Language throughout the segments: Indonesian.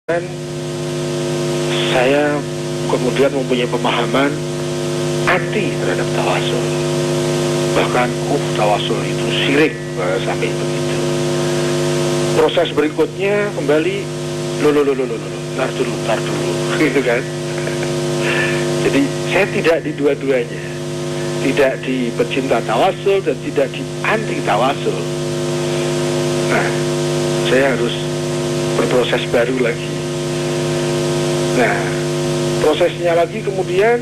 Dan saya kemudian mempunyai pemahaman anti terhadap tawasul. Bahkan tawasul itu syirik, sampai begitu. Proses berikutnya kembali tar dulu gitu kan. Jadi saya tidak di dua-duanya, tidak di pecinta tawasul dan tidak di anti tawasul. Nah, saya harus berproses baru lagi. Nah, prosesnya lagi kemudian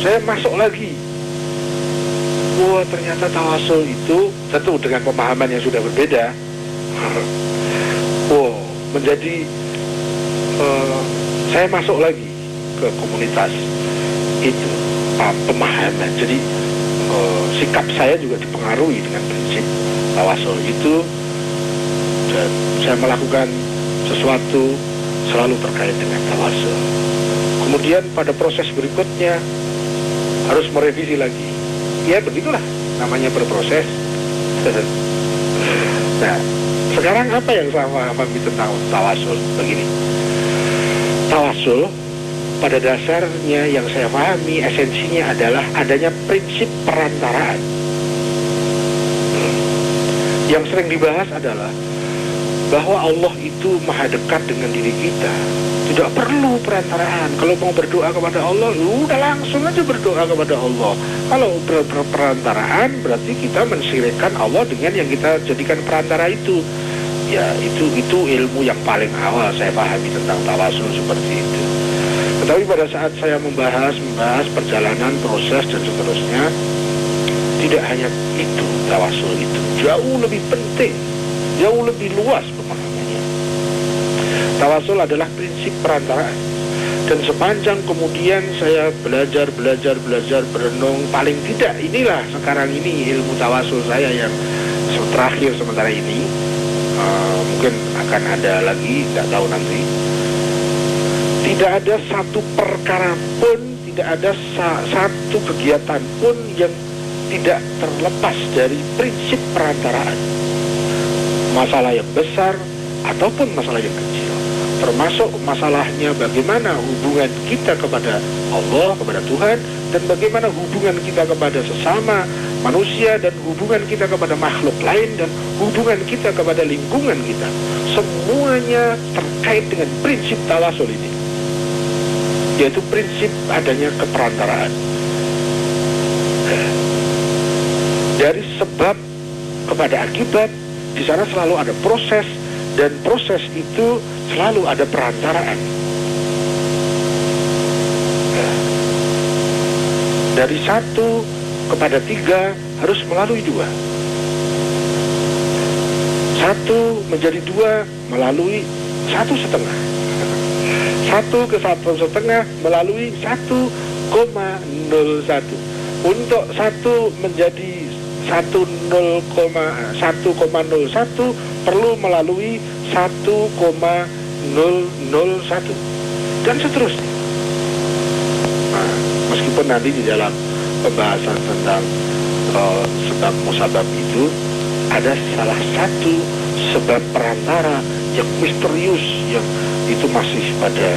saya masuk lagi. Wah, ternyata tawasul itu tentu dengan pemahaman yang sudah berbeda. Wow, menjadi saya masuk lagi ke komunitas itu pemahaman. Jadi sikap saya juga dipengaruhi dengan prinsip tawasul itu, dan saya melakukan sesuatu selalu terkait dengan tawasul. Kemudian pada proses berikutnya harus merevisi lagi. Ya begitulah namanya berproses. Nah, sekarang apa yang saya pahami tentang tawasul? Begini, tawasul pada dasarnya yang saya pahami esensinya adalah adanya prinsip perantaraan. Yang sering dibahas adalah bahwa Allah itu maha dekat dengan diri kita, tidak perlu perantaraan. Kalau mau berdoa kepada Allah, udah langsung aja berdoa kepada Allah. Kalau perantaraan berarti kita mensyirikkan Allah dengan yang kita jadikan perantara itu. Ya, itu ilmu yang paling awal saya pahami tentang tawasul seperti itu. Tetapi pada saat saya membahas perjalanan, proses dan seterusnya, tidak hanya itu, tawasul itu jauh lebih penting, jauh lebih luas pemahamannya. Tawasul adalah prinsip perantaraan. Dan sepanjang kemudian saya belajar, berenung, paling tidak inilah sekarang ini ilmu tawasul saya yang terakhir sementara ini. Mungkin akan ada lagi, tidak tahu nanti. Tidak ada satu perkara pun, tidak ada satu kegiatan pun yang tidak terlepas dari prinsip perantaraan. Masalah yang besar ataupun masalah yang kecil, termasuk masalahnya bagaimana hubungan kita kepada Allah, kepada Tuhan, dan bagaimana hubungan kita kepada sesama manusia, dan hubungan kita kepada makhluk lain, dan hubungan kita kepada lingkungan kita. Semuanya terkait dengan prinsip tawasul ini, yaitu prinsip adanya keperantaraan. Dari sebab kepada akibat, di sana selalu ada proses, dan proses itu selalu ada perantaraan. Dari 1 kepada 3 harus melalui 2. 1 menjadi 2 melalui 1,5. 1 ke 1,5 melalui 1,01. Untuk 1 menjadi 1,01 perlu melalui 1,001 dan seterusnya. Nah, meskipun nanti di dalam pembahasan tentang sebab musabab itu ada salah satu sebab perantara yang misterius, yang itu masih pada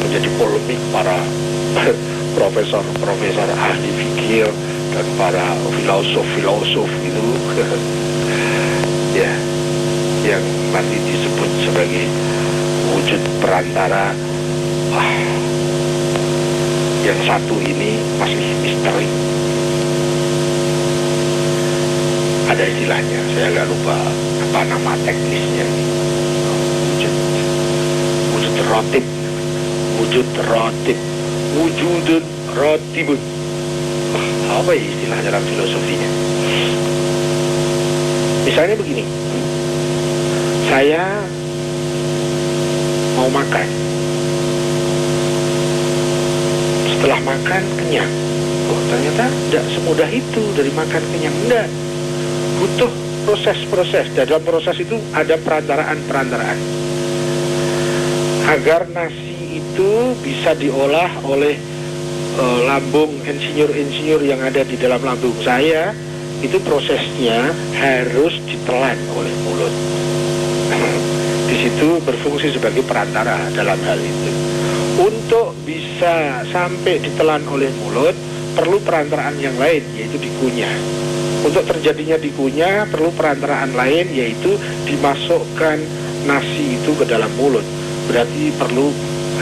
menjadi polemik para profesor ahli fikih dan para filosof itu ya, yang nanti disebut sebagai wujud perantara. Yang satu ini masih misteri, ada istilahnya, saya agak lupa apa nama teknisnya. Wujud rotib, wujudun rotibun. Apa ya istilah dalam filosofinya? Misalnya begini, saya mau makan, setelah makan kenyang. Ternyata tidak semudah itu dari makan kenyang. Tidak, butuh proses. Dalam proses itu ada perantaraan agar nasi itu bisa diolah oleh lambung insinyur yang ada di dalam lambung saya. Itu prosesnya harus ditelan oleh mulut. Di situ berfungsi sebagai perantara dalam hal itu. Untuk bisa sampai ditelan oleh mulut, perlu perantaraan yang lain, yaitu dikunyah. Untuk terjadinya dikunyah, perlu perantaraan lain, yaitu dimasukkan nasi itu ke dalam mulut. Berarti perlu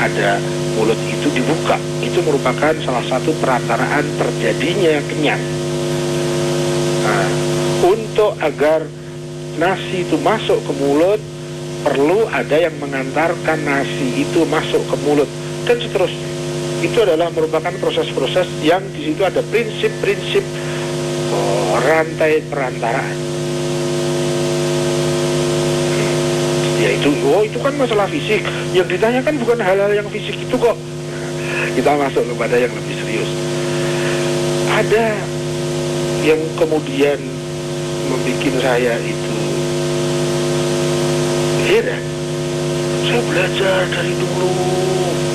ada mulut itu dibuka. Itu merupakan salah satu perantaraan terjadinya kenyang. Nah, untuk agar nasi itu masuk ke mulut, perlu ada yang mengantarkan nasi itu masuk ke mulut, dan seterusnya. Itu adalah merupakan proses-proses yang di situ ada prinsip-prinsip rantai perantaraan. Yaitu, itu kan masalah fisik. Yang ditanyakan bukan hal-hal yang fisik itu kok. Kita masuk kepada yang lebih serius. Ada yang kemudian membuat saya itu heran. Saya belajar dari dulu,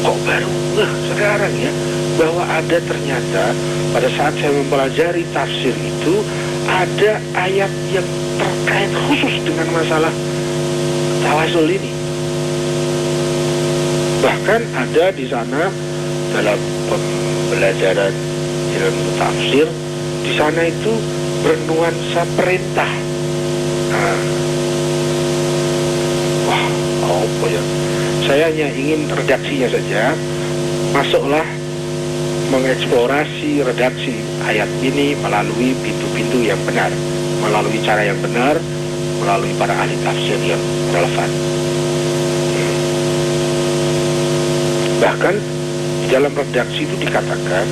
kok baru sekarang ya, bahwa ada ternyata pada saat saya mempelajari tafsir itu ada ayat yang terkait khusus dengan masalah tawasul ini. Bahkan ada di sana dalam pembelajaran ilmu tafsir, di sana itu bernuansa perintah. Nah, wah, apa ya? Saya hanya ingin redaksinya saja. Masuklah mengeksplorasi redaksi ayat ini melalui pintu-pintu yang benar, melalui cara yang benar, melalui para ahli tafsir yang relevan. Bahkan di dalam redaksi itu dikatakan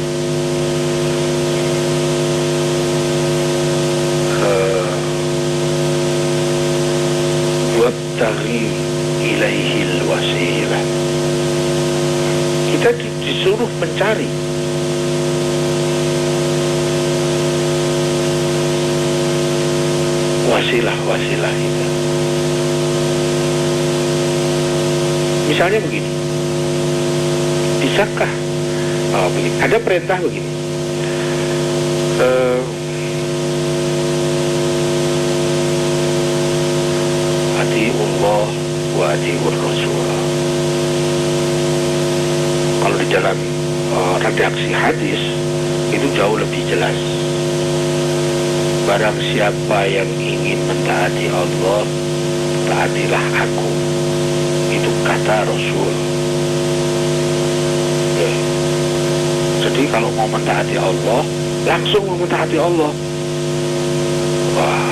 wabtaghi ilaihil wasilah. Kita disuruh mencari wasilah itu. Misalnya begini, bisakah begini, ada perintah begini, atiullah wa atiur rasul. Kalau di dalam redaksi hadis itu jauh lebih jelas. Barang siapa yang ingin mentaati Allah, taatilah aku. Itu kata Rasul. Jadi kalau mau mentaati Allah, langsung mau mentaati Allah. Wah.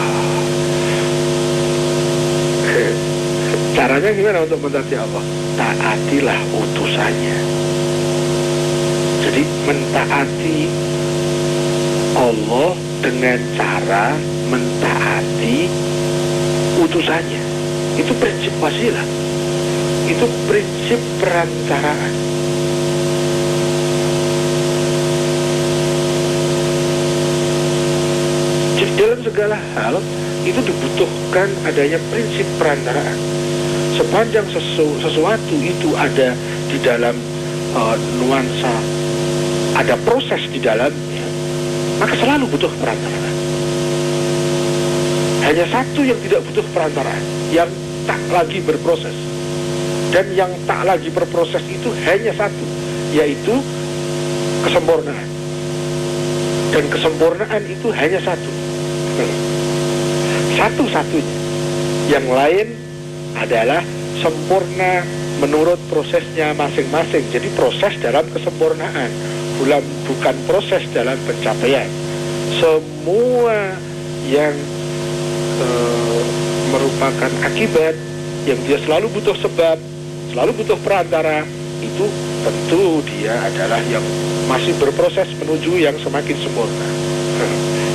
Caranya gimana untuk mentaati Allah? Taatilah utusannya. Jadi mentaati Allah dengan cara mentaati utusannya. Itu prinsip wasilah. Itu prinsip perantaraan. Jadi dalam segala hal itu dibutuhkan adanya prinsip perantaraan. Sepanjang sesuatu itu ada di dalam nuansa, ada proses di dalamnya, maka selalu butuh perantaraan. Hanya satu yang tidak butuh perantaraan, yang tak lagi berproses. Dan yang tak lagi berproses itu hanya satu, yaitu kesempurnaan. Dan kesempurnaan itu hanya satu. Satu-satunya. Yang lain adalah sempurna menurut prosesnya masing-masing. Jadi proses dalam kesempurnaan, bukan proses dalam pencapaian. Semua yang merupakan akibat, yang dia selalu butuh sebab, selalu butuh perantara, itu tentu dia adalah yang masih berproses menuju yang semakin sempurna.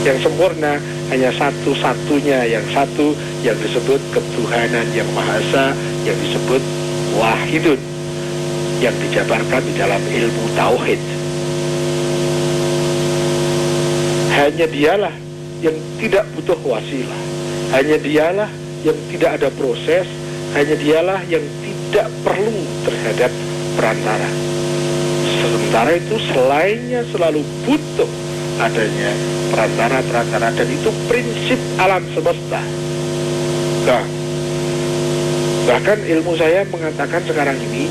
Yang sempurna hanya satu-satunya, yang satu yang disebut ketuhanan yang Maha Esa, yang disebut Wahidun, yang dijabarkan di dalam ilmu Tauhid. Hanya dialah yang tidak butuh wasilah, hanya dialah yang tidak ada proses, hanya dialah yang tidak perlu terhadap perantara. Sementara itu selainnya selalu butuh adanya perantara-perantara, dan itu prinsip alam semesta. Nah, Bahkan ilmu saya mengatakan sekarang ini,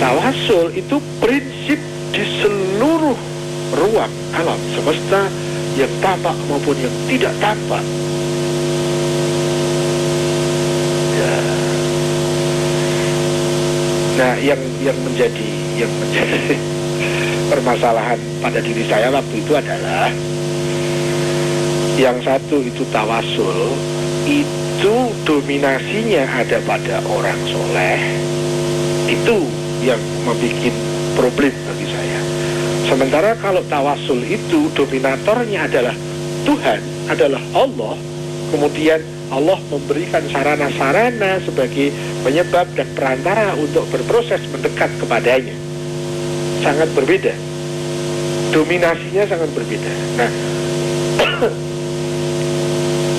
tawasul itu prinsip di seluruh ruang alam semesta, yang tampak maupun yang tidak tampak. Ya. Nah, yang menjadi permasalahan pada diri saya waktu itu adalah, yang satu itu tawasul, itu dominasinya ada pada orang soleh, itu yang membuat problem bagi saya. Sementara kalau tawasul itu dominatornya adalah Tuhan, adalah Allah, kemudian Allah memberikan sarana-sarana sebagai penyebab dan perantara untuk berproses mendekat kepadanya. Sangat berbeda. Dominasinya sangat berbeda. Nah,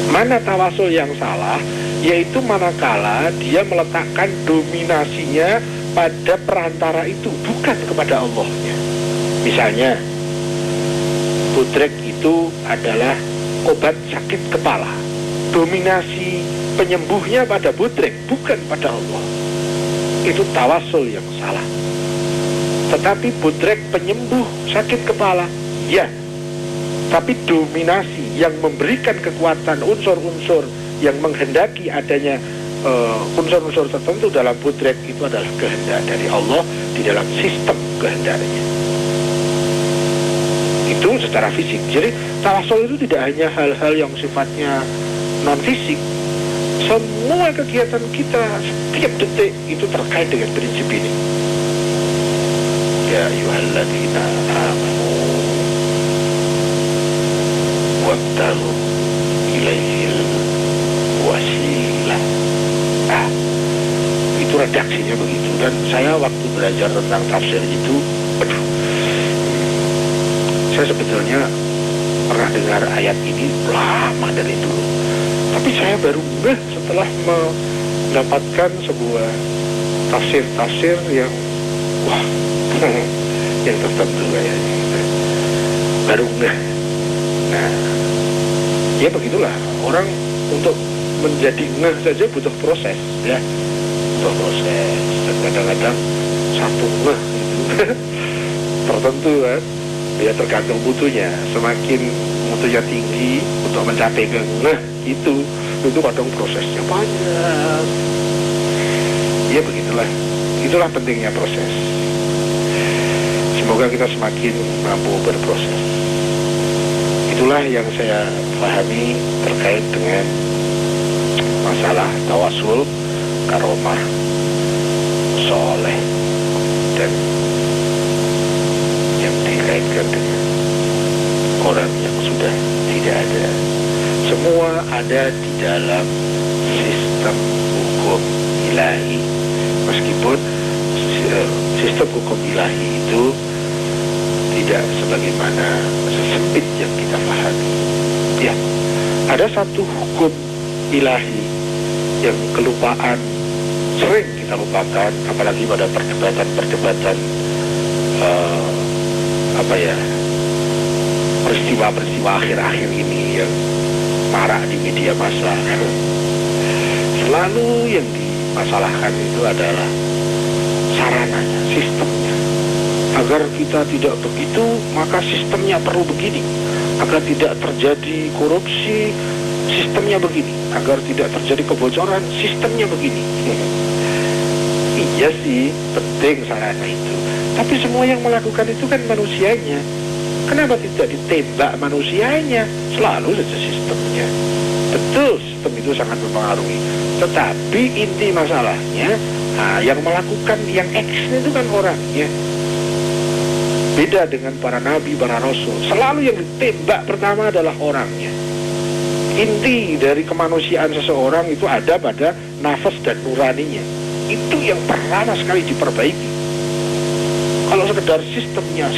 mana tawasul yang salah? Yaitu manakala dia meletakkan dominasinya pada perantara itu, bukan kepada Allahnya. Misalnya, budrek itu adalah obat sakit kepala. Dominasi penyembuhnya pada budrek, bukan pada Allah. Itu tawasul yang salah. Tetapi budrek penyembuh sakit kepala, ya. Tapi dominasi yang memberikan kekuatan unsur-unsur yang menghendaki adanya unsur-unsur tertentu dalam budrek, itu adalah kehendak dari Allah di dalam sistem kehendaknya. Itu secara fisik. Jadi tawasul itu tidak hanya hal-hal yang sifatnya non-fisik. Semua kegiatan kita setiap detik itu terkait dengan prinsip ini. Ya ayyuhalladzina amanu wabtaghu ilaihil wasilah. Itu redaksinya begitu. Dan saya waktu belajar tentang tafsir itu, saya sebetulnya pernah dengar ayat ini lama dari dulu. Tapi saya baru setelah mendapatkan sebuah tafsir-tafsir yang yang tertentu kayaknya. Baru Nah, ya begitulah. Orang untuk menjadi saja butuh proses, ya. Butuh proses. Dan kadang-kadang satu itu tertentu kan. Ya tergantung mutunya. Semakin mutunya tinggi untuk mencapai ke itu kadang prosesnya banyak. Ya begitulah. Itulah pentingnya proses. Semoga kita semakin mampu berproses. Itulah yang saya pahami terkait dengan masalah tawasul, karomah, soleh, dan yang dikaitkan dengan orang yang sudah tidak ada. Semua ada di dalam sistem hukum ilahi. Meskipun sistem hukum ilahi itu tidak sebagaimana sesempit yang kita pahami. Ya, ada satu hukum ilahi yang kelupaan, sering kita lupakan, apalagi pada perdebatan peristiwa-peristiwa akhir-akhir ini yang marak di media massa. Selalu yang dimasalahkan itu adalah sarananya, sistemnya. Agar kita tidak begitu, maka sistemnya perlu begini. Agar tidak terjadi korupsi, sistemnya begini. Agar tidak terjadi kebocoran, sistemnya begini. Iya sih, penting sarana itu. Tapi semua yang melakukan itu kan manusianya. Kenapa tidak ditembak manusianya? Selalu saja sistemnya. Betul, sistem itu sangat mempengaruhi. Tetapi inti masalahnya, yang melakukan, yang action itu kan orangnya. Beda dengan para nabi, para rasul. Selalu yang ditembak pertama adalah orangnya. Inti dari kemanusiaan seseorang itu ada pada nafas dan nuraninya. Itu yang pertama sekali diperbaiki. Kalau sekedar sistemnya,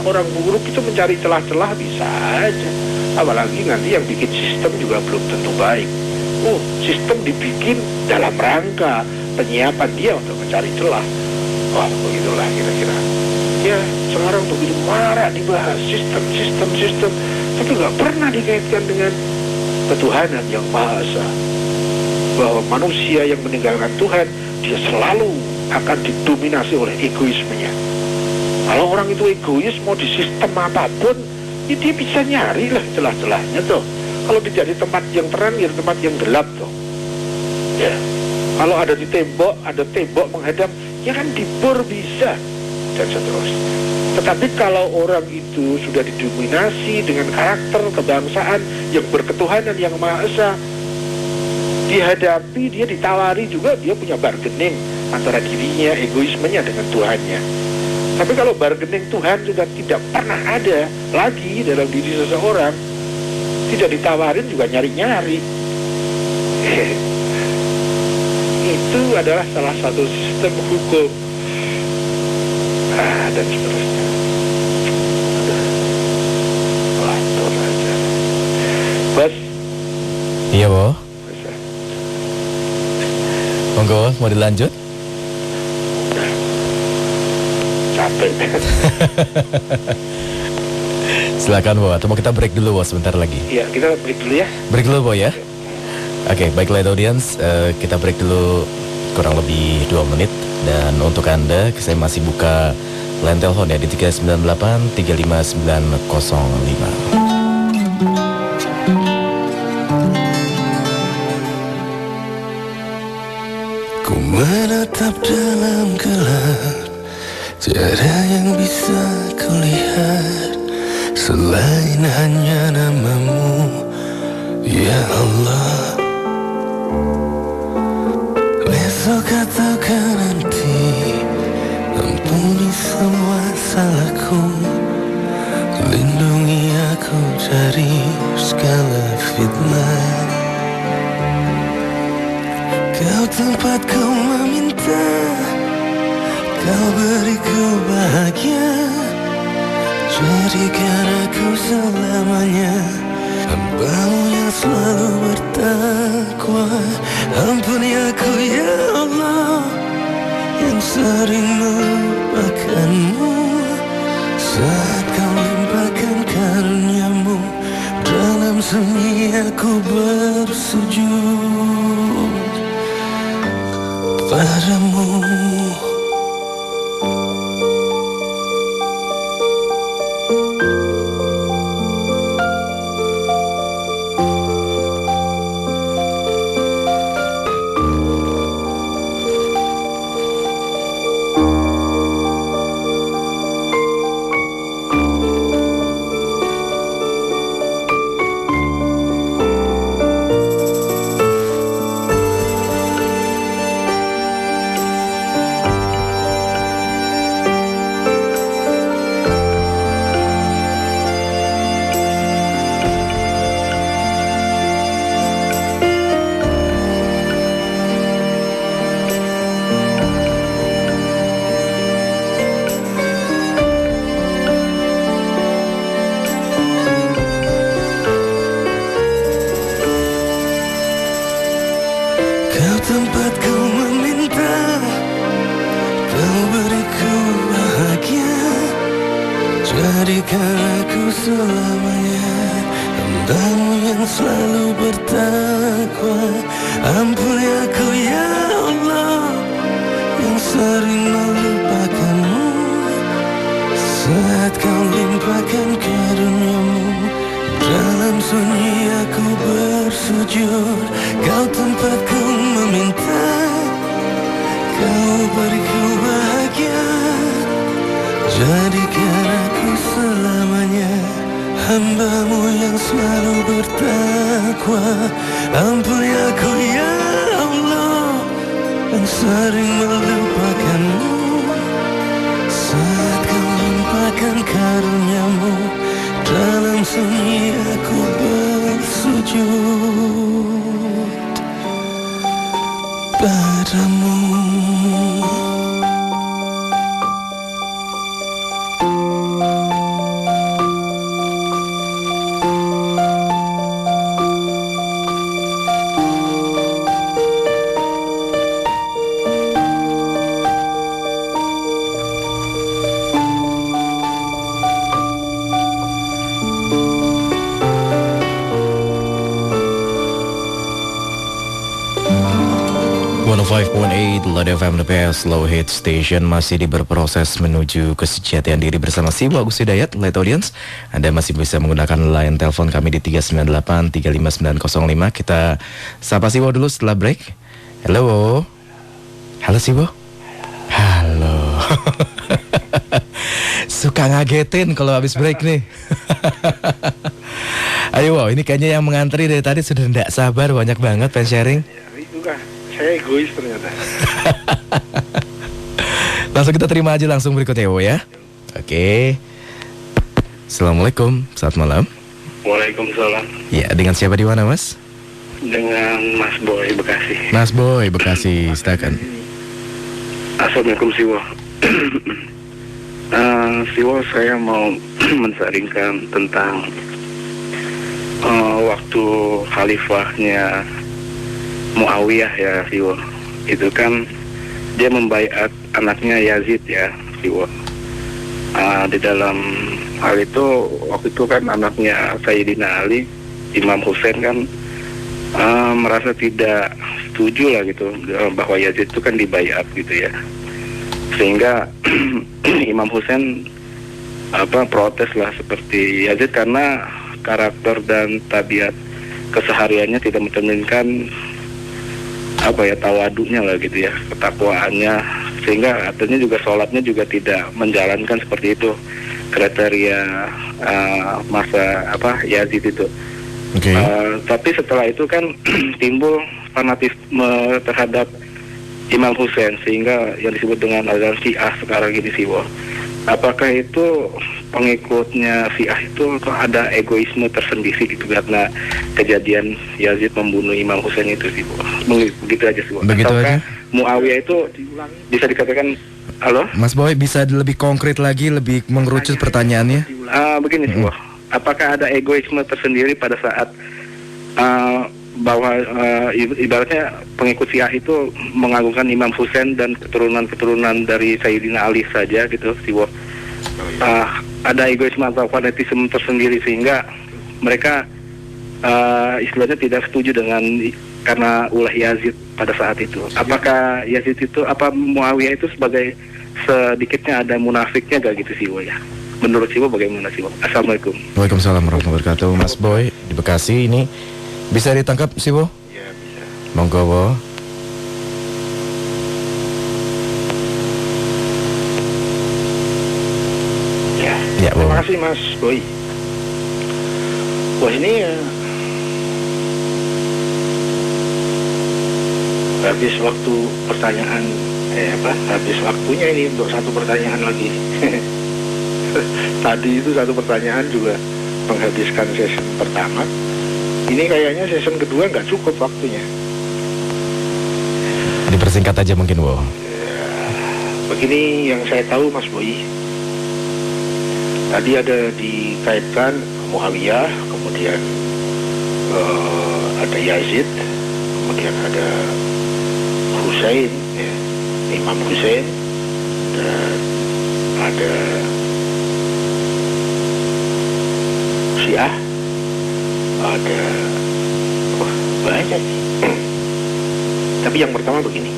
orang buruk itu mencari celah-celah bisa aja. Apalagi nanti yang bikin sistem juga belum tentu baik. Sistem dibikin dalam rangka penyiapan dia untuk mencari celah. Begitulah kira-kira. Ya, sekarang begitu marah dibahas sistem. Tapi nggak pernah dikaitkan dengan ketuhanan yang Maha Esa. bahwa manusia yang meninggalkan Tuhan, dia selalu akan didominasi oleh egoismenya. Kalau orang itu egois, mau di sistem apapun, ya dia bisa nyari lah celah-celahnya tuh. Kalau tidak di tempat yang terang, ya di tempat yang gelap tuh. Ya, kalau ada di tembok, ada tembok menghadap, ya kan dibor bisa, dan seterusnya. Tetapi kalau orang itu sudah didominasi dengan karakter kebangsaan yang berketuhanan, yang Maha Esa, dihadapi, dia ditawari juga, dia punya bargaining antara dirinya, egoismenya dengan Tuhannya. Tapi kalau bargaining Tuhan juga tidak pernah ada lagi dalam diri seseorang, tidak ditawarin juga nyari-nyari. Itu adalah salah satu sistem hukum dan seterusnya. Waduh aja. Bos. Iya, Bo. Monggo, mau dilanjut? Udah. Capek. Silakan, Bo. Atau mau kita break dulu, Bo, sebentar lagi? Iya, kita break dulu ya. Break dulu, Bo, ya. Oke, baiklah audience, kita break dulu kurang lebih 2 menit. Dan untuk Anda, saya masih buka line telepon ya di 398 35905. Ku menatap dalam gelap, tiada yang bisa kulihat selain hanya namamu, ya Allah. Besok ataukah nanti, ampuni semua salahku, lindungi aku dari segala fitnah. Kau tempatku meminta, kau beriku bahagia, jadikan aku selamanya hamba-Mu yang selalu bertakwa. Ampuni aku ya Allah, yang sering melupakan-Mu, saat Kau limpahkan karunia-Mu, dalam sunyi aku bersujud padamu. Tempatku meminta, Kau beriku bahagia, jadikan aku selamanya hamba-Mu yang selalu bertakwa. Ampuni aku ya Allah, yang sering melupakan-Mu, saat Kau limpahkan karunia-Mu, dalam sunyi aku bersujud. Kau tempatku meminta, Kau beriku bahagia, jadikan aku selamanya hamba-Mu yang selalu bertakwa. Ampuni aku ya Allah, yang sering melupakan-Mu, saat Kau limpahkan karunia-Mu, dalam sunyi aku bersujud padamu. The Load FM, the best slow hit station, masih berproses menuju kesejatian diri bersama Siwa Agus Hidayat, Light Audience. Anda masih bisa menggunakan line telepon kami di 398-35905. Kita sapa Siwa dulu setelah break. Halo. Halo Siwa. Halo. Suka ngagetin kalau habis break nih. Ayo wow, ini kayaknya yang mengantri dari tadi sudah tidak sabar, banyak banget pengen sharing. Saya egois ternyata. Langsung kita terima aja langsung berikutnya Wo ya. Oke. Assalamualaikum, selamat malam. Waalaikumsalam. Ya, dengan siapa di mana Mas? Dengan Mas Boy Bekasi. Mas Boy Bekasi, silakan. Assalamualaikum Siwo. Siwo, saya mau mensaringkan tentang waktu khalifahnya Muawiyah ya Siwo. Itu kan dia membaiat anaknya Yazid ya Siwo. Di dalam hal itu waktu itu kan anaknya Sayyidina Ali, Imam Hussein kan merasa tidak setuju lah gitu bahwa Yazid itu kan dibaiat gitu ya, sehingga Imam Hussein protes lah seperti Yazid karena karakter dan tabiat kesehariannya tidak mencerminkan tawadunya lah gitu ya, ketakwaannya, sehingga artinya juga sholatnya juga tidak menjalankan seperti itu kriteria masa Yazid itu. Okay. Tapi setelah itu kan timbul fanatisme terhadap Imam Hussein, sehingga yang disebut dengan aliran Syiah sekarang ini Siwo. Apakah itu pengikutnya Syiah itu ada egoisme tersendiri gitu karena kejadian Yazid membunuh Imam Hussein itu Siwo? Begitu aja Siwo. Begitu ataukah aja. Muawiyah itu bisa dikatakan, halo? Mas Boy bisa lebih konkret lagi, lebih mengerucut pertanyaannya? Begini Siwo. Apakah ada egoisme tersendiri pada saat bahwa ibaratnya pengikut Syiah itu mengagungkan Imam Hussein dan keturunan-keturunan dari Sayyidina Ali saja gitu Siwo? Ada egoisme atau fanatisme tersendiri sehingga mereka istilahnya tidak setuju dengan karena ulah Yazid pada saat itu. Apakah Yazid itu Muawiyah itu sebagai sedikitnya ada munafiknya gak gitu Siwo ya? Menurut Siwo bagaimana Siwo? Assalamualaikum. Waalaikumsalam warahmatullahi wabarakatuh. Mas Boy di Bekasi ini bisa ditangkap Siwo? Ya bisa. Monggo Wo. Ya. Ya, Terima Wo. kasih Mas Boy. Wah ini habis waktu pertanyaan habis waktunya ini untuk satu pertanyaan lagi. Tadi itu satu pertanyaan juga menghabiskan sesi pertama. Ini kayaknya season kedua nggak cukup waktunya. Dipersingkat aja mungkin Wo. Begini yang saya tahu Mas Boy, tadi ada dikaitkan Muawiyah, kemudian ada Yazid, kemudian ada Hussein, ya, Imam Hussein, dan ada Syiah, ada banyak sih. Tapi yang pertama begini,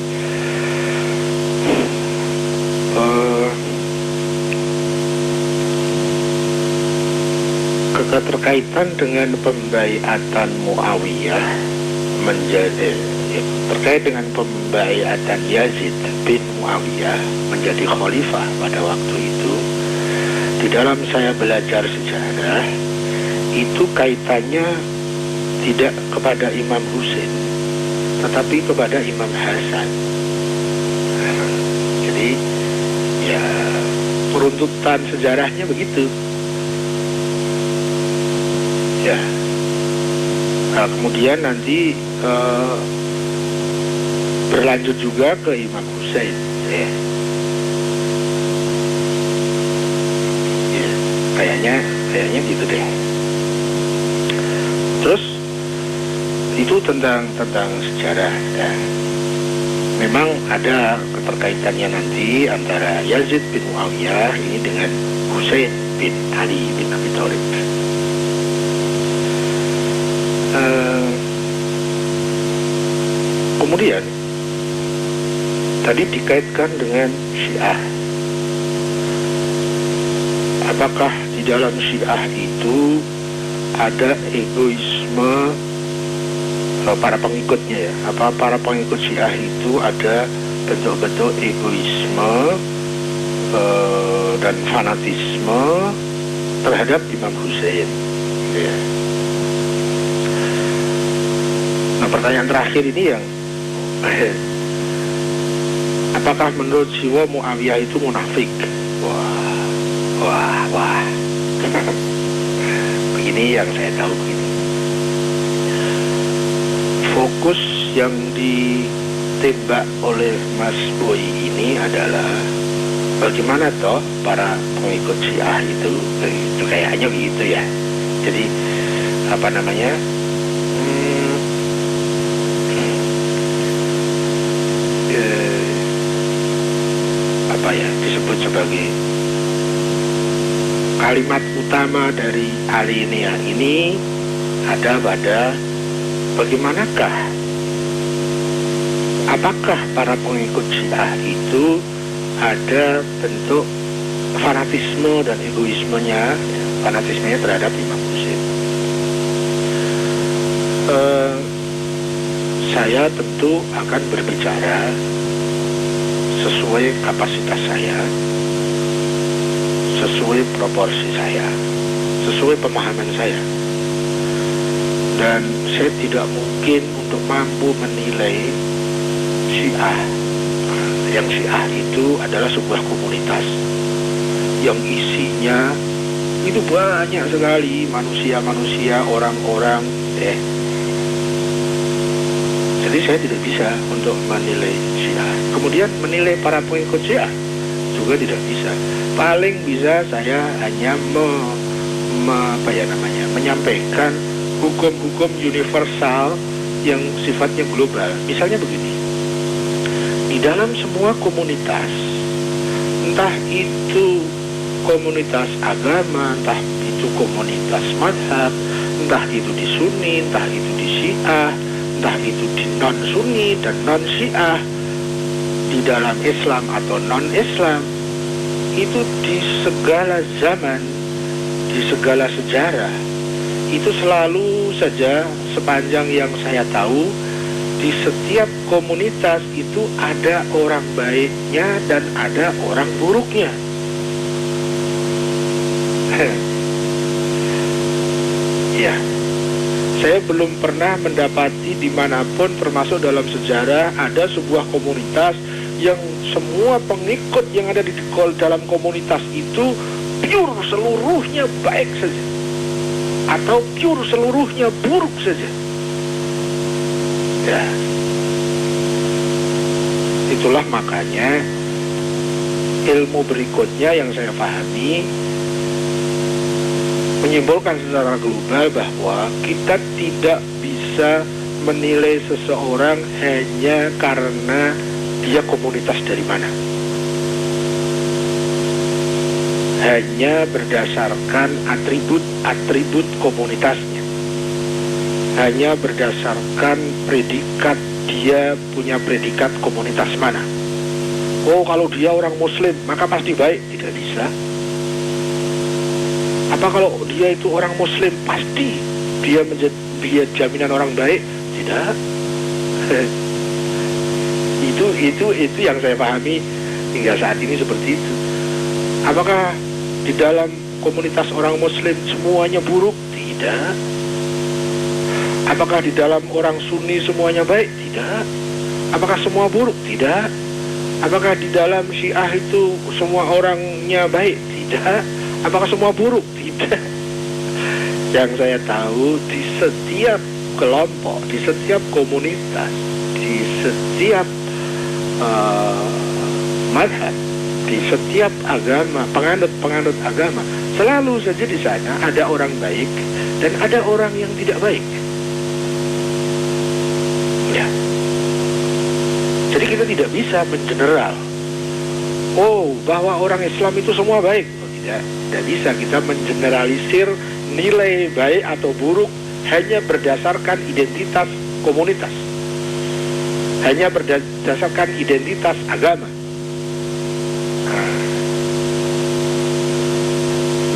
keterkaitan dengan pembaiatan Muawiyah terkait dengan pembaiatan Yazid bin Muawiyah menjadi khalifah pada waktu itu. Di dalam saya belajar sejarah, itu kaitannya tidak kepada Imam Hussein, tetapi kepada Imam Hasan. Jadi ya peruntutan sejarahnya begitu. Ya. Nah, kemudian nanti berlanjut juga ke Imam Hussein. Ya. Ya, kayaknya gitu deh. Terus itu tentang sejarah ya. Memang ada keterkaitannya nanti antara Yazid bin Muawiyah ini dengan Hussein bin Ali bin Abi Thalib. Kemudian Tadi dikaitkan dengan Syiah. Apakah di dalam Syiah itu ada egoisme para pengikutnya ya? Apa para pengikut Syiah itu ada bentuk-bentuk egoisme dan fanatisme terhadap Imam Hussein? Ya. Nah, pertanyaan terakhir ini yang apakah menurut Siwa Muawiyah itu munafik? Wah. Begini yang saya tahu begini. Fokus yang ditembak oleh Mas Boy ini adalah bagaimana toh para pengikut Syiah itu kayaknya begitu ya. Jadi apa namanya? Apa ya disebut sebagai kalimat utama dari alinea ini ada pada bagaimanakah, apakah para pengikut Syiah itu ada bentuk fanatisme dan egoismenya, fanatismenya terhadap Imam Hussein. Saya tentu akan berbicara sesuai kapasitas saya, sesuai proporsi saya, sesuai pemahaman saya. Dan saya tidak mungkin untuk mampu menilai Syiah. Yang Syiah itu adalah sebuah komunitas yang isinya itu banyak sekali manusia-manusia, orang-orang. Jadi saya tidak bisa untuk menilai Syiah. Kemudian menilai para pengikut Syiah juga tidak bisa. Paling bisa saya hanya menyampaikan hukum-hukum universal yang sifatnya global. Misalnya begini, di dalam semua komunitas, entah itu komunitas agama, entah itu komunitas madhab, entah itu di Sunni, entah itu di Syiah, entah itu di non-Sunni dan non-Syiah, di dalam Islam atau non-Islam, itu di segala zaman, di segala sejarah, itu selalu saja sepanjang yang saya tahu, di setiap komunitas itu ada orang baiknya dan ada orang buruknya. Ya, saya belum pernah mendapati dimanapun termasuk dalam sejarah ada sebuah komunitas yang semua pengikut yang ada di dalam komunitas itu pure seluruhnya baik saja atau pure seluruhnya buruk saja. Ya, itulah makanya ilmu berikutnya yang saya pahami menyimpulkan secara global bahwa kita tidak bisa menilai seseorang hanya karena dia komunitas dari mana, hanya berdasarkan atribut komunitasnya, hanya berdasarkan predikat dia punya predikat komunitas mana. Oh, kalau dia orang Muslim maka pasti baik. Tidak bisa. Apa kalau dia itu orang Muslim pasti dia jaminan orang baik? Tidak. Itu yang saya pahami hingga saat ini seperti itu. Apakah di dalam komunitas orang Muslim semuanya buruk? Tidak. Apakah di dalam orang Sunni semuanya baik? Tidak. Apakah semua buruk? Tidak. Apakah di dalam Syiah itu semua orangnya baik? Tidak. Apakah semua buruk? Tidak. Yang saya tahu di setiap kelompok, di setiap komunitas, di setiap madhab, di setiap agama, penganut agama, selalu saja di sana ada orang baik dan ada orang yang tidak baik. Ya. Jadi kita tidak bisa mengeneral. Oh, bahwa orang Islam itu semua baik. Oh, tidak bisa kita mengeneralisir nilai baik atau buruk hanya berdasarkan identitas komunitas, hanya berdasarkan identitas agama. Nah,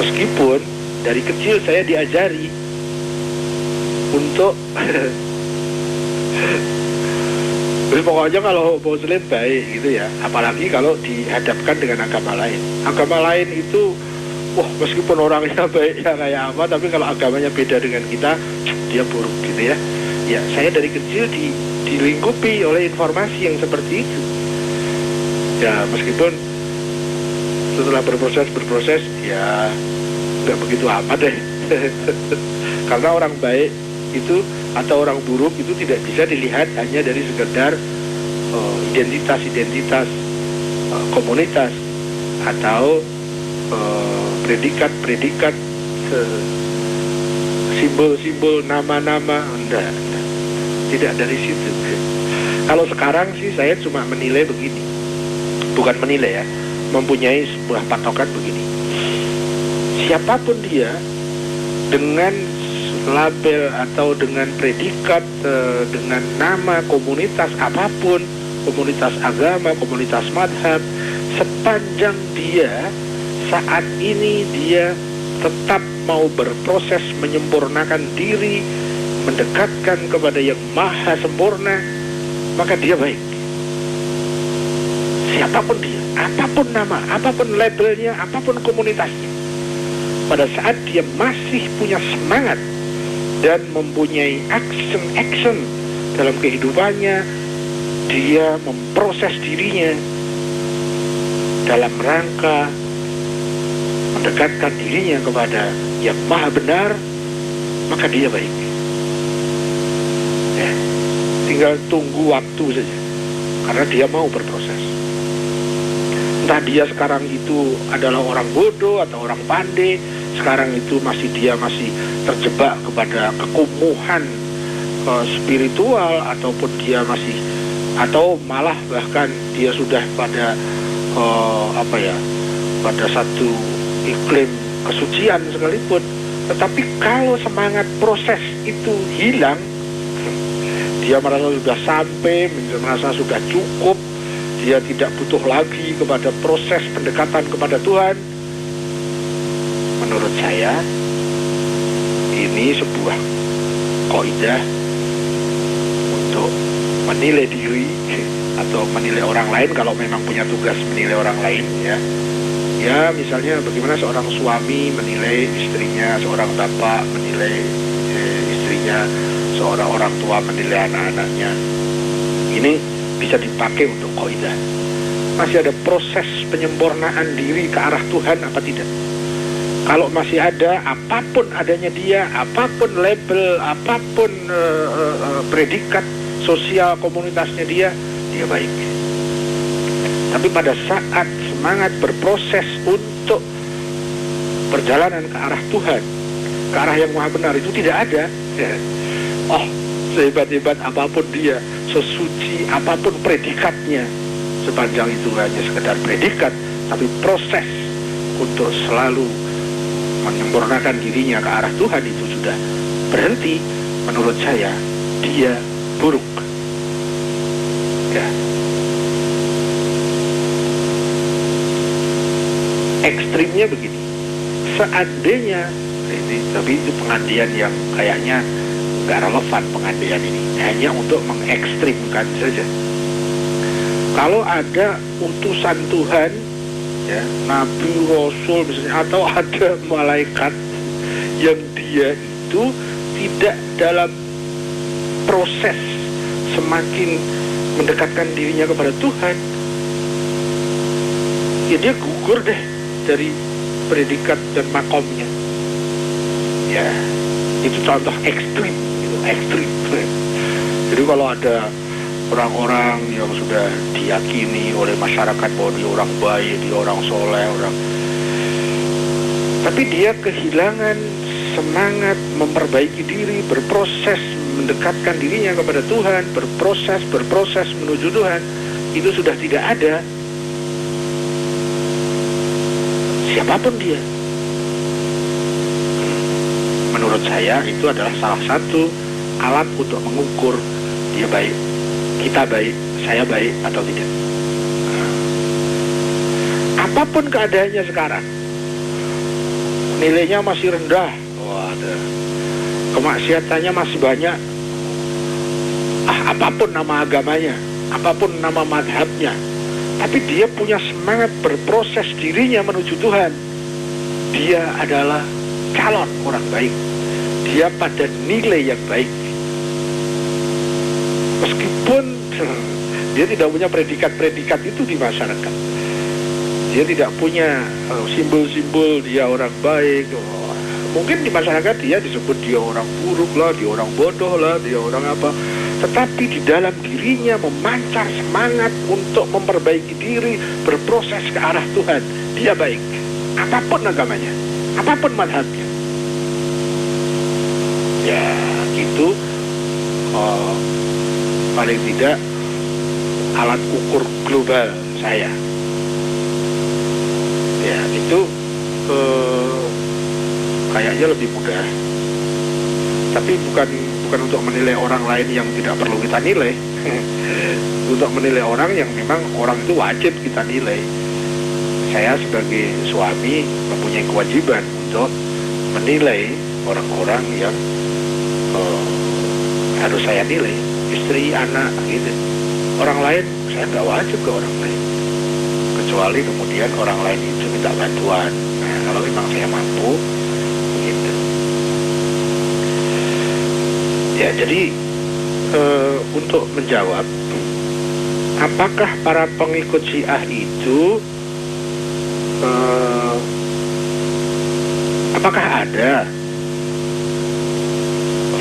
meskipun dari kecil saya diajari untuk pokoknya kalau Muslim baik gitu ya, apalagi kalau dihadapkan dengan agama lain. Agama lain itu, wah meskipun orangnya baik ya kayak apa, tapi kalau agamanya beda dengan kita, dia buruk gitu ya. Ya saya dari kecil dilingkupi oleh informasi yang seperti itu. Ya meskipun setelah berproses ya nggak begitu amat deh. Karena orang baik itu atau orang buruk itu tidak bisa dilihat hanya dari sekedar identitas komunitas atau predikat simbol-simbol nama-nama. Enggak, tidak dari situ. Kalau sekarang sih saya cuma menilai begini, bukan menilai ya, mempunyai sebuah patokan begini. Siapapun dia dengan label atau dengan predikat, dengan nama komunitas apapun, komunitas agama, komunitas madhab, sepanjang dia saat ini dia tetap mau berproses menyempurnakan diri, mendekatkan kepada yang maha sempurna, maka dia baik. Siapapun dia, apapun nama, apapun labelnya, apapun komunitasnya, pada saat dia masih punya semangat dan mempunyai action dalam kehidupannya, dia memproses dirinya dalam rangka mendekatkan dirinya kepada yang maha benar, maka dia baik. Ya, tinggal tunggu waktu saja, karena dia mau berproses. Entah dia sekarang itu adalah orang bodoh atau orang pandai, sekarang itu dia masih terjebak kepada kekumuhan spiritual, ataupun dia masih, atau malah bahkan dia sudah pada pada satu iklim kesucian sekalipun. Tetapi kalau semangat proses itu hilang, dia merasa sudah sampai, merasa sudah cukup, dia tidak butuh lagi kepada proses pendekatan kepada Tuhan. Menurut saya ini sebuah kaidah untuk menilai diri atau menilai orang lain, kalau memang punya tugas menilai orang lain ya. Ya misalnya bagaimana seorang suami menilai istrinya, seorang bapak menilai istrinya, seorang orang tua menilai anak-anaknya. Ini bisa dipakai untuk kaidah. Masih ada proses penyempurnaan diri ke arah Tuhan apa tidak? Kalau masih ada, apapun adanya dia, apapun label, apapun predikat sosial komunitasnya dia baik. Tapi pada saat semangat berproses untuk perjalanan ke arah Tuhan, ke arah yang maha benar itu tidak ada, oh sehebat-hebat apapun dia, sesuci apapun predikatnya, sepanjang itu hanya sekedar predikat, tapi proses untuk selalu menyempurnakan dirinya ke arah Tuhan itu sudah berhenti, menurut saya dia buruk. Ya. Ekstrimnya begini, seandainya tapi itu pengandaian yang kayaknya nggak relevan. Pengandaian ini hanya untuk mengekstrimkan saja. Kalau ada utusan Tuhan, ya, nabi, rasul misalnya, atau ada malaikat yang dia itu tidak dalam proses semakin mendekatkan dirinya kepada Tuhan, ya dia gugur deh dari predikat dan makomnya. Ya, itu contoh ekstrim, gitu, ekstrim. Jadi kalau ada orang-orang yang sudah diyakini oleh masyarakat bahwa dia orang baik, dia orang soleh, tapi dia kehilangan semangat memperbaiki diri, berproses mendekatkan dirinya kepada Tuhan, berproses menuju Tuhan, itu sudah tidak ada. Siapapun dia, menurut saya itu adalah salah satu alat untuk mengukur dia baik kita baik, saya baik atau tidak. Apapun keadaannya sekarang, nilainya masih rendah, kemaksiatannya masih banyak, apapun nama agamanya, apapun nama madhabnya, tapi dia punya semangat berproses dirinya menuju Tuhan. Dia adalah calon orang baik. Dia pada nilai yang baik. Meskipun dia tidak punya predikat-predikat itu di masyarakat. Dia tidak punya simbol-simbol dia orang baik. Mungkin di masyarakat dia disebut dia orang buruk lah, dia orang bodoh lah, dia orang apa. Tetapi di dalam dirinya memancar semangat untuk memperbaiki diri, berproses ke arah Tuhan. Dia baik. Apapun agamanya, apapun madhabnya. Ya, gitu. Paling tidak alat ukur global saya. Ya, itu kayaknya lebih mudah. Tapi bukan untuk menilai orang lain yang tidak perlu kita nilai. Untuk menilai orang yang memang orang itu wajib kita nilai. Saya sebagai suami mempunyai kewajiban untuk menilai orang-orang yang harus saya nilai, istri, anak, gitu. Orang lain saya nggak wajib ke orang lain, kecuali kemudian orang lain itu minta bantuan. Nah, kalau memang saya mampu, gitu. Ya, jadi untuk menjawab, apakah para pengikut Syiah itu apakah ada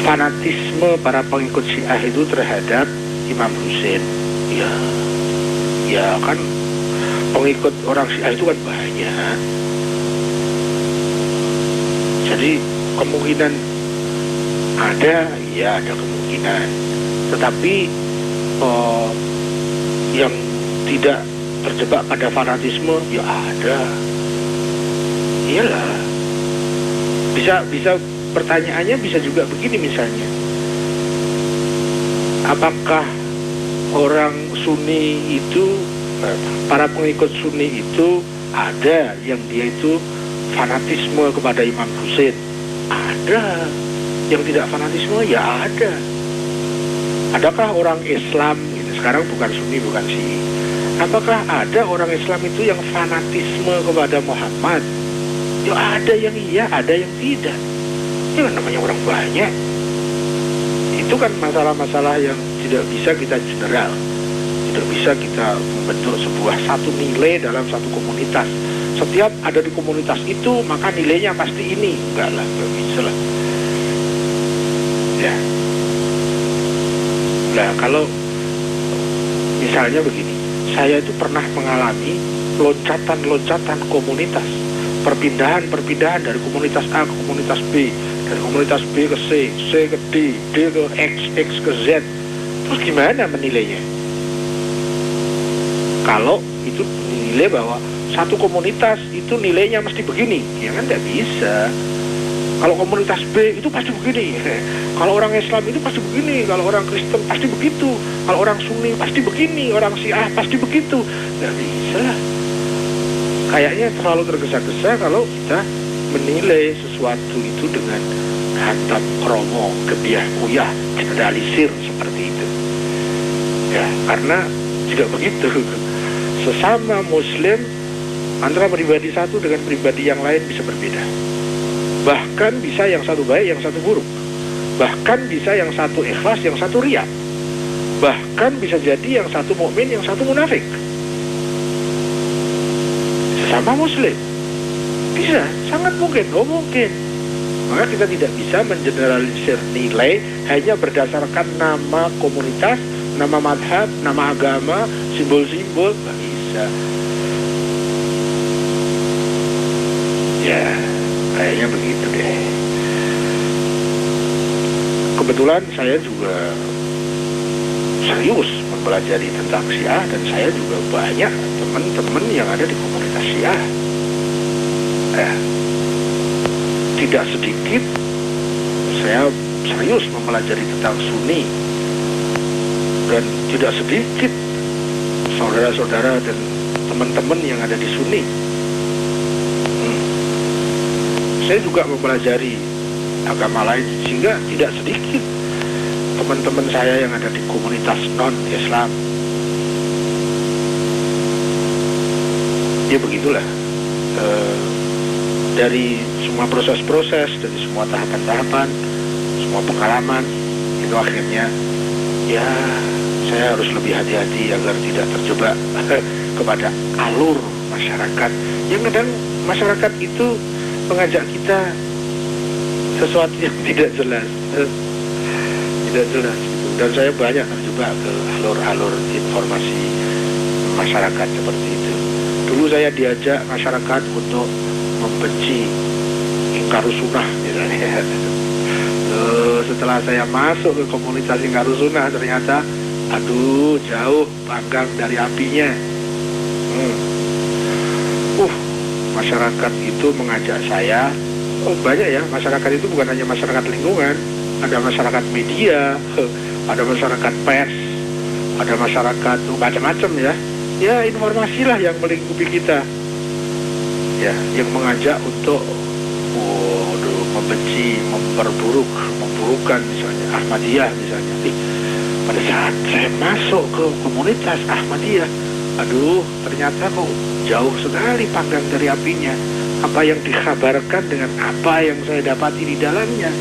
fanatisme para pengikut Syiah itu terhadap Imam Husain? Ya kan pengikut orang Syiah itu kan banyak. Jadi kemungkinan ada, ya ada kemungkinan. Tetapi yang tidak terjebak pada fanatisme, ya ada. Iyalah. Bisa pertanyaannya bisa juga begini misalnya. Apakah orang Sunni itu, para pengikut Sunni itu ada yang dia itu fanatisme kepada Imam Husain? Ada. Yang tidak fanatisme, ya ada. Adakah orang Islam, sekarang bukan Sunni, bukan Syi'i, apakah ada orang Islam itu yang fanatisme kepada Muhammad? Ya ada yang iya, ada yang tidak. Ya namanya orang banyak. Itu kan masalah-masalah yang tidak bisa kita general. Tidak bisa kita membentuk sebuah satu nilai dalam satu komunitas. Setiap ada di komunitas itu, maka nilainya pasti ini. Enggak lah, enggak bisa lah. Ya. Nah, kalau misalnya begini, saya itu pernah mengalami loncatan-loncatan komunitas, perpindahan dari komunitas A ke komunitas B, dari komunitas B ke C, C ke D, D ke X, X ke Z. Terus gimana menilainya? Kalau itu nilai bahwa satu komunitas itu nilainya mesti begini, ya kan tidak bisa. Kalau komunitas B itu pasti begini. Kalau orang Islam itu pasti begini. Kalau orang Kristen pasti begitu. Kalau orang Sunni pasti begini. Orang Syiah pasti begitu. Nggak bisa lah. Kayaknya terlalu tergesa-gesa kalau kita menilai sesuatu itu dengan hatam kromo, gebiah kuyah, generalisir seperti itu. Ya, karena tidak begitu. Sesama Muslim, antara pribadi satu dengan pribadi yang lain bisa berbeda. Bahkan bisa yang satu baik, yang satu buruk. Bahkan bisa yang satu ikhlas, yang satu riya. Bahkan bisa jadi yang satu mukmin, yang satu munafik. Sesama Muslim bisa, sangat mungkin, mungkin. Maka kita tidak bisa mengeneralisir nilai hanya berdasarkan nama komunitas, nama madhab, nama agama, simbol-simbol, nggak bisa. Ya, kayaknya begitu deh. Kebetulan saya juga serius mempelajari tentang Syiah, dan saya juga banyak teman-teman yang ada di komunitas Syiah. Tidak sedikit saya serius mempelajari tentang Sunni. Dan tidak sedikit saudara-saudara dan teman-teman yang ada di Sunni. Saya juga mempelajari agama lain, sehingga tidak sedikit teman-teman saya yang ada di komunitas non-Islam. Ya begitulah, dari semua proses-proses, dari semua tahapan-tahapan, semua pengalaman, itu akhirnya ya saya harus lebih hati-hati agar tidak terjebak kepada alur masyarakat. Yang kadang masyarakat itu mengajak kita sesuatu yang tidak jelas, tidak jelas. Dan saya banyak terjebak ke alur-alur informasi masyarakat seperti itu. Dulu saya diajak masyarakat untuk membenci Ingkarusunnah misalnya. Setelah saya masuk ke komunitas Ingkarusunnah, ternyata aduh jauh panggang dari apinya. Masyarakat itu mengajak saya, banyak ya, masyarakat itu bukan hanya masyarakat lingkungan, ada masyarakat media, ada masyarakat pers, ada masyarakat macam-macam ya. Ya informasilah yang melingkupi kita, ya, yang mengajak untuk membenci, memburukkan misalnya Ahmadiyah misalnya. Pada saat saya masuk ke komunitas Ahmadiyah, aduh ternyata kok jauh sekali panggang dari apinya. Apa yang dikabarkan dengan apa yang saya dapati di dalamnya.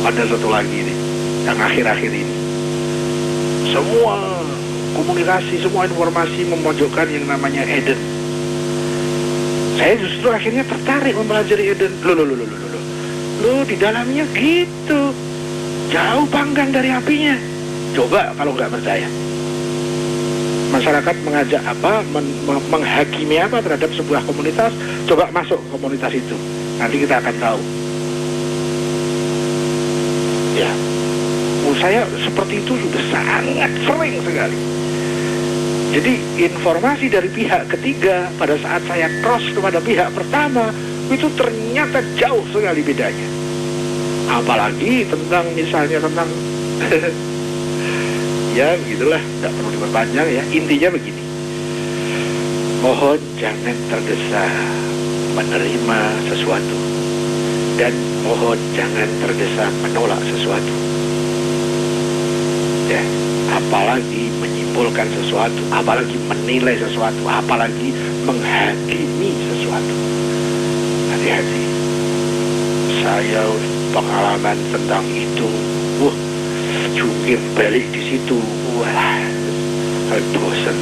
Ada satu lagi nih, yang akhir-akhir ini. Semua komunikasi, semua informasi memojokkan yang namanya Eden. Saya justru akhirnya tertarik mempelajari Eden. Loh, di dalamnya gitu. Jauh panggang dari apinya. Coba kalau nggak percaya. Masyarakat mengajak apa, menghakimi apa terhadap sebuah komunitas, coba masuk ke komunitas itu. Nanti kita akan tahu. Ya, saya seperti itu sudah sangat sering sekali. Jadi informasi dari pihak ketiga pada saat saya cross kepada pihak pertama, itu ternyata jauh sekali bedanya. Apalagi tentang misalnya tentang ya begitulah, tidak perlu diperpanjang ya. Intinya begini, mohon jangan tergesa menerima sesuatu, dan mohon jangan tergesa menolak sesuatu. Ya, apalagi menyimpulkan sesuatu, apalagi menilai sesuatu, apalagi menghakimi sesuatu. Hati-hati. Saya pengalaman tentang itu, jungkir balik di situ, bosan.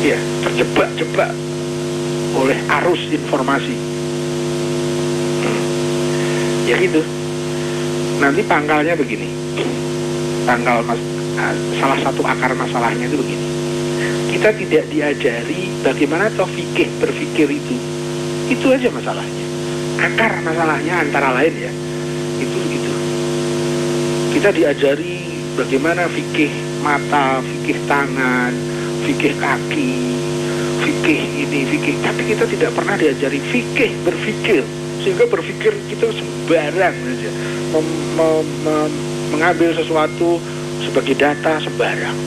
Ya, terjebak-jebak oleh arus informasi. Ya gitu. Nanti pangkalnya begini. Salah satu akar masalahnya itu begini. Kita tidak diajari bagaimana fikih berpikir itu. Itu aja masalahnya. Akar masalahnya antara lain ya, itu. Kita diajari bagaimana fikih mata, fikih tangan, fikih kaki, fikih ini, fikih. Tapi kita tidak pernah diajari fikih berpikir. Sehingga berpikir kita sembarang saja. Mengambil sesuatu sebagai data sembarang.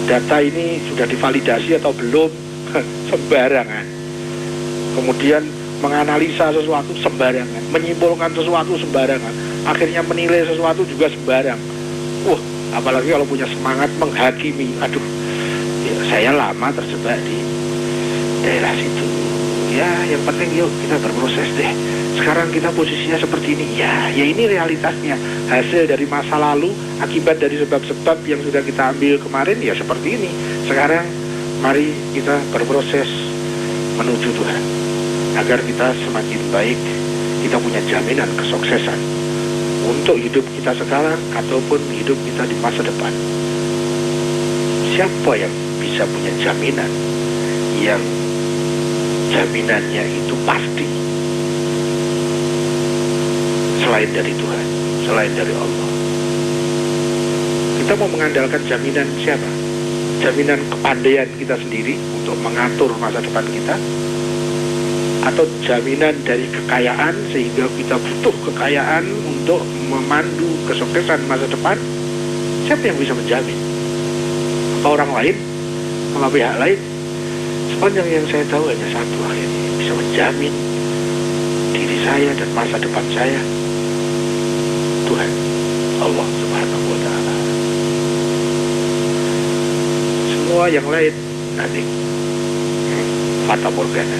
Data ini sudah divalidasi atau belum, sembarangan. Kemudian menganalisa sesuatu sembarangan, menyimpulkan sesuatu sembarangan, akhirnya menilai sesuatu juga sembarang. Apalagi kalau punya semangat menghakimi. Aduh, ya, saya lama terjebak di daerah situ. Ya, yang penting yuk kita berproses deh. Sekarang kita posisinya seperti ini. Ya ini realitasnya. Hasil dari masa lalu, akibat dari sebab-sebab yang sudah kita ambil kemarin, ya seperti ini. Sekarang mari kita berproses menuju Tuhan, agar kita semakin baik, kita punya jaminan kesuksesan untuk hidup kita sekarang ataupun hidup kita di masa depan. Siapa yang bisa punya jaminan yang jaminannya itu pasti selain dari Tuhan, selain dari Allah? Kita mau mengandalkan jaminan siapa? Jaminan kepandaian kita sendiri untuk mengatur masa depan kita, atau jaminan dari kekayaan sehingga kita butuh kekayaan untuk memandu kesuksesan masa depan. Siapa yang bisa menjamin? Apa orang lain? Apa pihak lain? Sepanjang yang saya tahu hanya satu akhirnya yang bisa menjamin diri saya dan masa depan saya, Tuhan, Allah Subhanahu wa Ta'ala. Semua yang lain nanti fata morgana.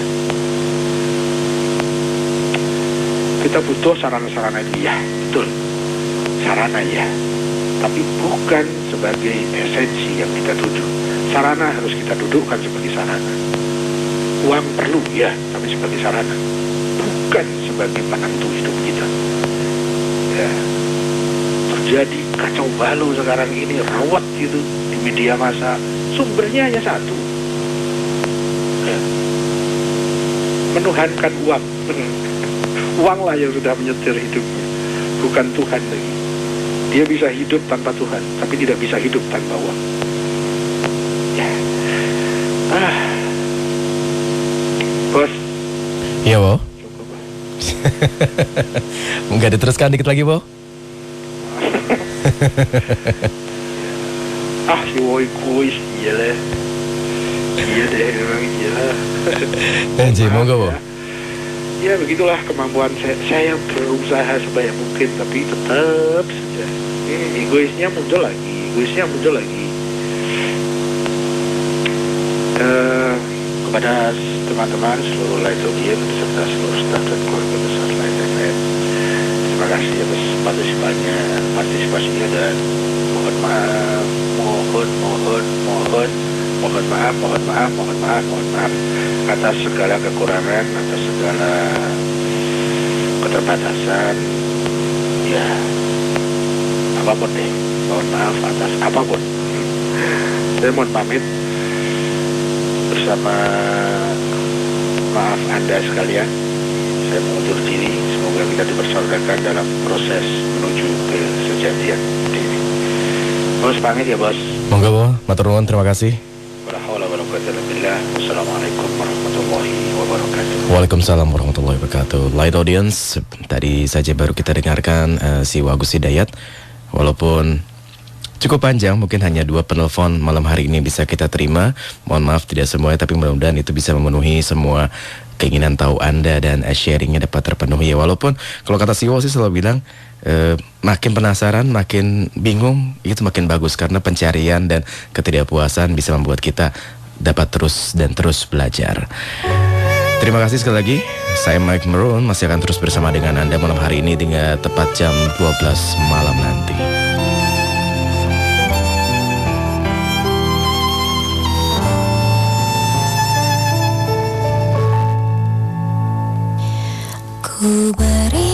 Kita butuh sarana-sarana itu, ya, betul. Sarana, ya, tapi bukan sebagai esensi yang kita tuju. Sarana harus kita dudukkan sebagai sarana. Uang perlu, ya, tapi sebagai sarana, bukan sebagai penentu hidup kita. Ya, terjadi kacau balau sekarang ini, rawat gitu di media massa. Sumbernya hanya satu, ya, menuhankan uang. Uanglah yang sudah menyetir hidupnya, bukan Tuhan lagi. Dia bisa hidup tanpa Tuhan, tapi tidak bisa hidup tanpa uang. Ya. Bos. Iya, Bo. Enggak diteruskan dikit lagi, Bo? Si woi kuis, iya lah. Iya deh, memang iya lah. Anjir, monggo, Bo. Ya begitulah kemampuan saya berusaha sebanyak mungkin, tapi tetap saja egoisnya muncul lagi. Kepada teman-teman seluruh Light Audience beserta seluruh staf dan keluarga besar Light FM, terima kasih atas partisipasinya dan mohon maaf atas segala kekurangan, atas segala keterbatasan, ya apapun deh, mohon maaf atas apapun. Saya mohon pamit bersama maaf Anda sekalian. Saya mengundur diri, semoga kita dipersaudarakan dalam proses menuju ke sejatian diri. Bos pamit ya, Bos. Monggo, Bo. Matur nuwun, terima kasih. Wassalamualaikum warahmatullahi wabarakatuh. Waalaikumsalam warahmatullahi wabarakatuh. Light Audience, tadi saja baru kita dengarkan si Wagus Hidayat. Walaupun cukup panjang, mungkin hanya 2 penelpon malam hari ini bisa kita terima. Mohon maaf tidak semuanya, tapi mudah-mudahan itu bisa memenuhi semua keinginan tahu Anda dan sharingnya dapat terpenuhi. Walaupun kalau kata Siwo sih selalu bilang, makin penasaran, makin bingung, itu makin bagus. Karena pencarian dan ketidakpuasan bisa membuat kita dapat terus belajar. Terima kasih sekali lagi. Saya Mike Maroon masih akan terus bersama dengan Anda malam hari ini dengan tepat jam 12 malam nanti. Ku beri